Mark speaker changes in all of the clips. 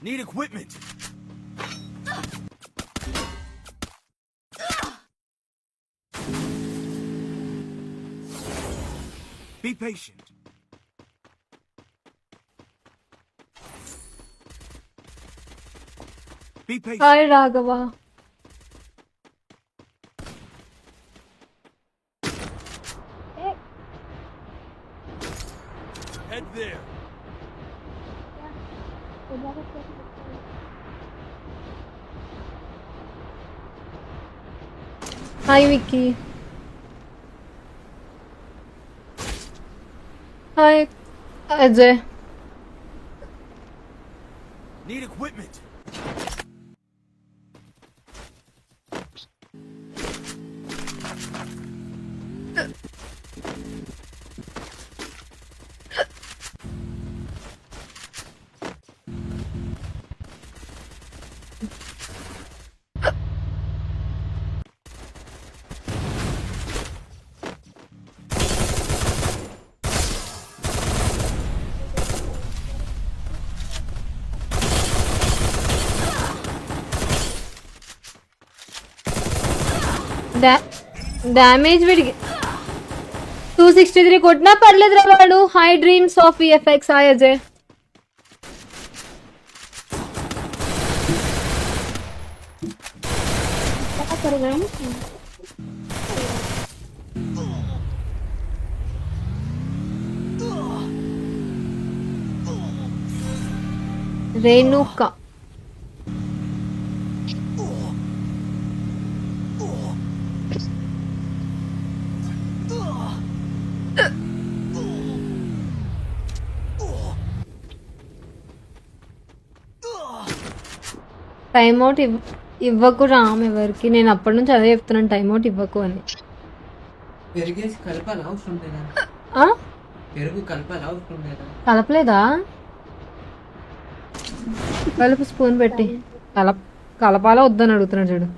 Speaker 1: Need equipment. Be patient. Be patient.
Speaker 2: Hi Raghava.
Speaker 1: Head there.
Speaker 2: Hi Vicky. Hi Ajay.
Speaker 1: Need equipment.
Speaker 2: Damage వీడికి 263 కొట్టినా పర్లేదురా వాడు. High dreams of VFX. Hi Ajay. Renuka timeout ఇవ్వకు రామ్ ఎవరికి. నేను అప్పటి నుంచి అదే చెప్తున్నాను, టైమ్అవుట్ ఇవ్వకు అని. కలపలేదా? కలుపు స్పూన్ పెట్టి. కలపాలా వద్దని అడుగుతున్నాడు చూడు.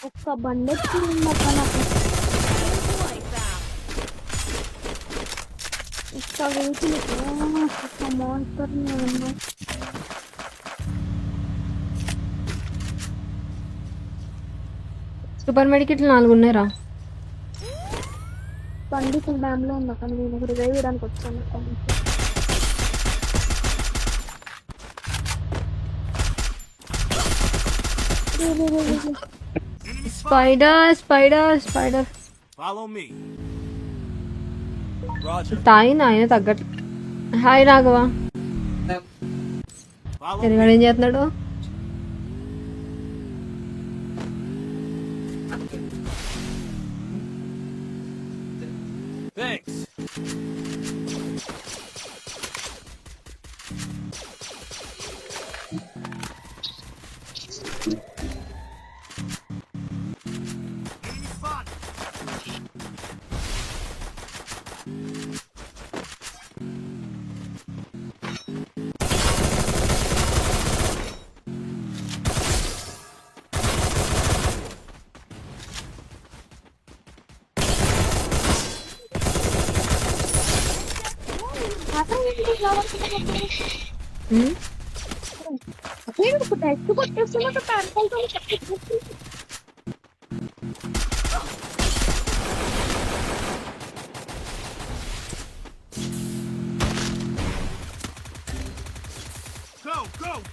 Speaker 3: ఒక్క బండెత్తి
Speaker 2: సూపర్ మెడికెట్లు 4 ఉన్నాయిరా.
Speaker 3: బండి ఫుల్ డ్యామ్ లో ఉంది అక్కడ. నేను రివైవ్ చేయడానికి వచ్చాను.
Speaker 2: Spider
Speaker 1: Follow me. Roger.
Speaker 2: తాగిన ఆయన తగ్గట్టు. హాయ్ రాఘవ.
Speaker 1: Follow
Speaker 2: తెలివాడు ఏం చేస్తున్నాడు?
Speaker 1: Thanks.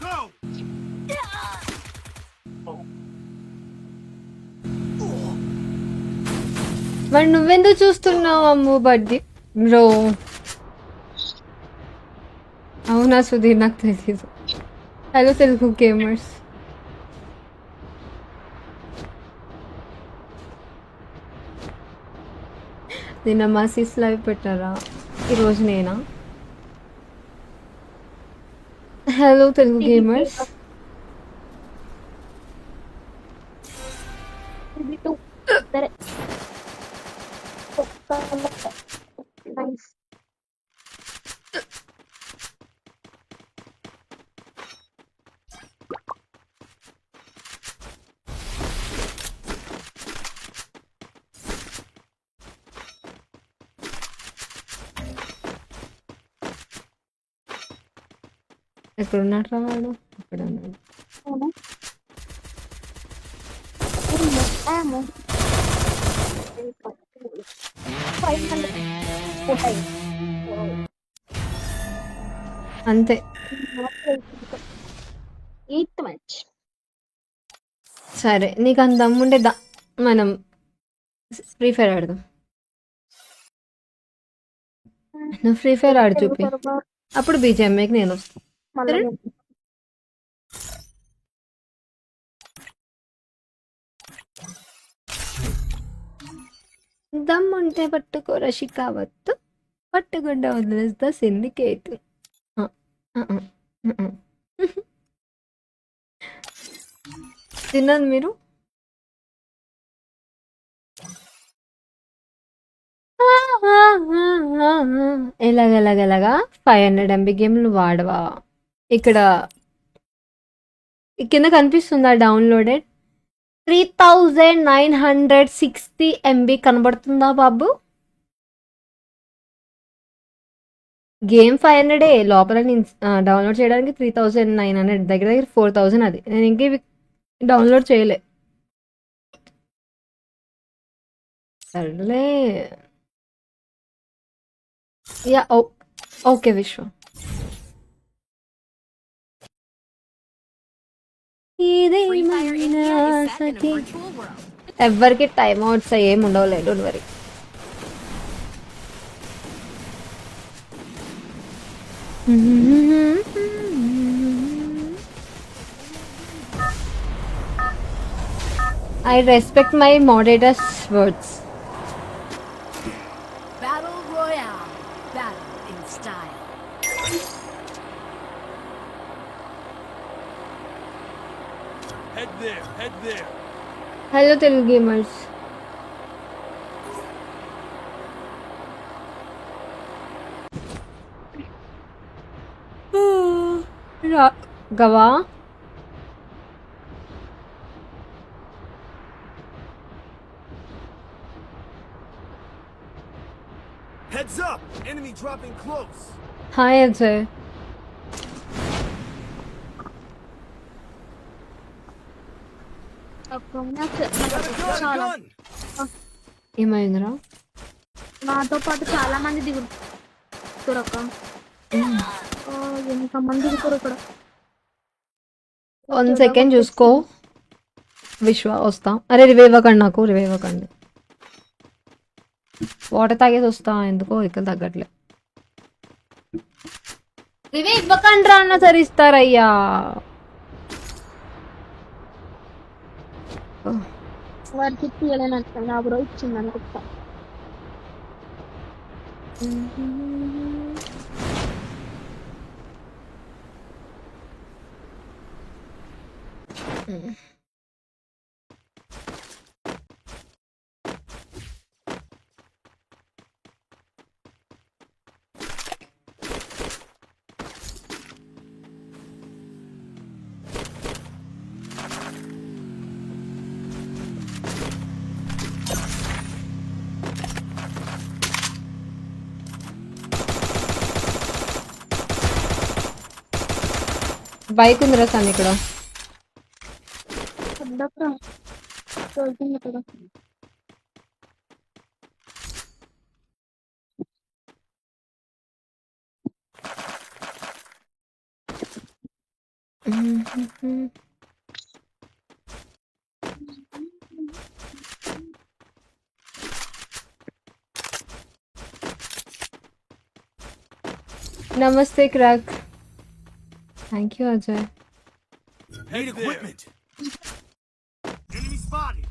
Speaker 1: Go!
Speaker 2: మరి నువ్వెందుకు చూస్తున్నావు అమ్ము బడ్డీ బ్రో? అవునా సుధీర్, నాకు తెలీదు. Hello Telugu gamers. నిన్న మా సిస్ లైవ్ పెట్టారా? ఈరోజు నేనా? Hello Telugu gamers. ఎక్కడ ఉన్నాడు రా వాడు? ఇక్కడ ఉన్నాడు.
Speaker 3: అవునా? ఏమో. 500.
Speaker 2: అంతే.
Speaker 3: 8th match.
Speaker 2: సరే నీకు అంత దమ్ముంటే మనం ఫ్రీ ఫైర్ ఆడదాం. నువ్వు ఫ్రీ ఫైర్ ఆడు చూపి, అప్పుడు బీజేఎంఐకి నేను వస్తాను.
Speaker 3: మళ్ళీ
Speaker 2: దమ్ముంటే పట్టుకో రషికావత్తు, పట్టుకుండా వదిలేస్తా సిండికేట్. తిన్నది మీరు? ఎలాగెలాగెలాగా 500 MB గేమ్లు వాడవా? ఇక్కడ కింద కనిపిస్తుందా డౌన్లోడెడ్? 3960 MB కనబడుతుందా బాబు? గేమ్ 500 లోపల నేను డౌన్లోడ్ చేయడానికి 3900, దగ్గర దగ్గర 4000. అది నేను ఇంక డౌన్లోడ్ చేయలే. సర్లే యా ఓకే విశ్వ. ఎవరికి టైం అవుట్స్ ఏమి ఉండవులే, don't worry. I respect my moderator's words.
Speaker 4: Battle Royale. Battle in style.
Speaker 1: Head there. Head there.
Speaker 2: Hello Telugu gamers. Gava.
Speaker 1: Heads up. Enemy dropping close.
Speaker 2: Hi Ajay.
Speaker 3: చాలా
Speaker 2: ఏమైందిరా?
Speaker 3: నాతో పాటు చాలా మంది దిగుతారు అక్క. ఎంతమంది దిగుతారు ఇక్కడ.
Speaker 2: 1 సెకండ్ చూసుకో విశ్వ, వస్తా. అరే రివైవ్ అవ్వకండి, నాకు రివైవ్ అవ్వకండి. వాటర్ తాగేసి వస్తా, ఎందుకో ఇక్కడ తగ్గట్లే. రివైవ్ ఇవ్వకండి రా అన్న సరే ఇస్తారయ్యా.
Speaker 3: వారికి తీయలేనట్టు నా బ్రో ఇచ్చింది అనుకుంటా.
Speaker 2: బైక్ ఉందిరా సార్ ఇక్కడ. నమస్తే crack. Thank you Ajay.
Speaker 1: Need equipment. Enemy spotted.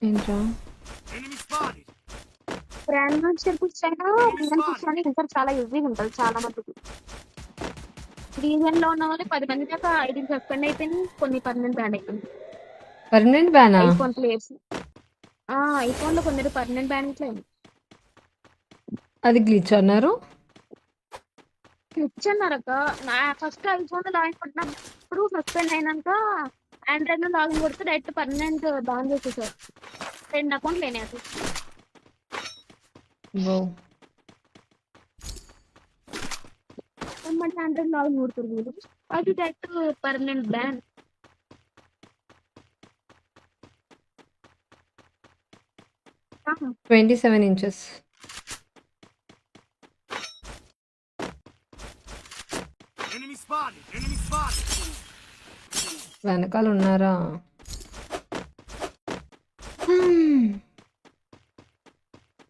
Speaker 2: ఏంట్రా?
Speaker 1: Enemy spotted.
Speaker 3: Grand master push అయినా రీజన్ పుష్ అని ఇంకా చాలా ఈజీగా ఉంటుంది చాలా మందికి. రీజన్ లో ఉన్న వాళ్ళు 10 మంది దాకా ఐడి సస్పెండ్ అయిపోయింది, కొన్ని పర్మనెంట్ బ్యాన్ అయిపోయింది.
Speaker 2: పర్మనెంట్ బ్యానా?
Speaker 3: ఐఫోన్ ప్లేయర్స్ ఐఫోన్ లో కొందరు పర్మనెంట్ బ్యాన్ ఇట్లా
Speaker 2: అది గ్లిచ్ అన్నారు.
Speaker 3: గ్లిచ్ అన్నారక్క. నా ఫస్ట్ ఐఫోన్ లో లాగిన్ కొట్టినప్పుడు సస్పెండ్ అయినాక ఆండ్రాయిడ్ లో లాగిన్ కొడితే డైరెక్ట్ పర్మనెంట్ బ్యాన్ చేసేసారు. 2 అకౌంట్లు లేని అది. మళ్ళీ 100 లాగ్ ನೋಡ್ತಿರ್ಬೋದು ಅದು that permanent ban
Speaker 2: 27 inches.
Speaker 1: Enemy spotted. Enemy spotted.
Speaker 2: వెనకాల ఉన్నారా?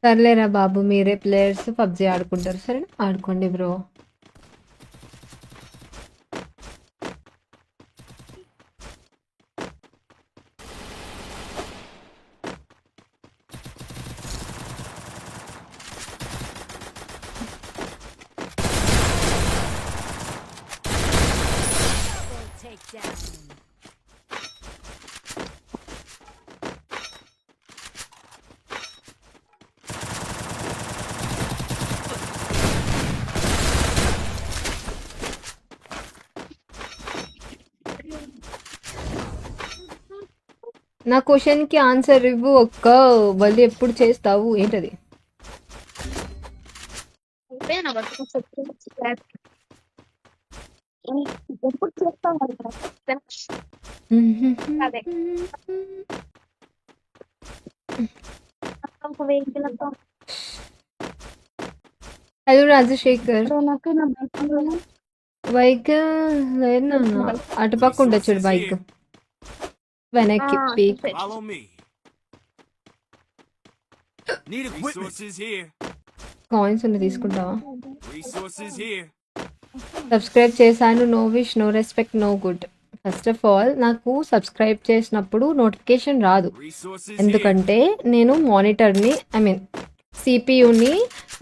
Speaker 2: సర్లేరా బాబు, మీరే ప్లేయర్స్, పబ్జి ఆడుకుంటారు, సరే ఆడుకోండి బ్రో.
Speaker 4: Double takedown.
Speaker 2: నా క్వశ్చన్ కి ఆన్సర్ ఇవ్వు ఒక్క. మళ్ళీ ఎప్పుడు చేస్తావు ఏంటది?
Speaker 3: అయిపోయాను ఎప్పుడు చేస్తాం అదే ఒక వెహికల్
Speaker 2: హలో రాజశేఖర్.
Speaker 3: నాకు నా
Speaker 2: బైక్ లేదు నాన్న, అటుపక్క ఉండొచ్చు చూడు బైక్ వెనక్కి పీక్.
Speaker 1: Follow me. Need equipment. Resources here.
Speaker 2: Coins ఉంది తీసుకుంటావా?
Speaker 1: Resources here.
Speaker 2: సబ్స్క్రైబ్ చేశాను. No wish no respect no good. First of all నాకు సబ్స్క్రైబ్ చేసినప్పుడు నోటిఫికేషన్ రాదు,
Speaker 1: Resources here.
Speaker 2: ఎందుకంటే నేను మానిటర్ని సిపియుని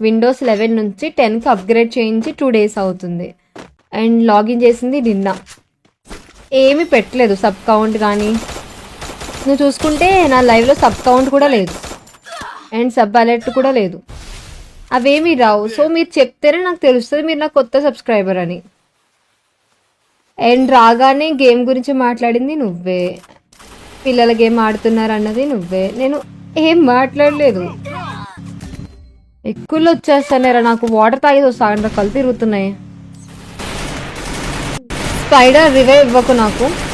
Speaker 2: విండోస్ 11 నుంచి 10కి అప్గ్రేడ్ చేయించి 2 days అవుతుంది. అండ్ లాగిన్ చేసింది నిన్న. ఏమీ పెట్టలేదు సబ్ కౌంట్ కానీ. నువ్వు చూసుకుంటే నా లైవ్లో సబ్ కౌంట్ కూడా లేదు అండ్ సబ్ అలర్ట్ కూడా లేదు, అవేమీ రావు. సో మీరు చెప్తేనే నాకు తెలుస్తుంది మీరు నా కొత్త సబ్స్క్రైబర్ అని. అండ్ రాగానే గేమ్ గురించి మాట్లాడింది నువ్వే, పిల్లల గేమ్ ఆడుతున్నారు అన్నది నువ్వే, నేను ఏం మాట్లాడలేదు. ఎక్కువలో వచ్చేస్తానేరా, నాకు వాటర్ తాగేది వస్తా కళ్ళు తిరుగుతున్నాయి. స్పైడర్ రివైవ్ ఇవ్వకు నాకు.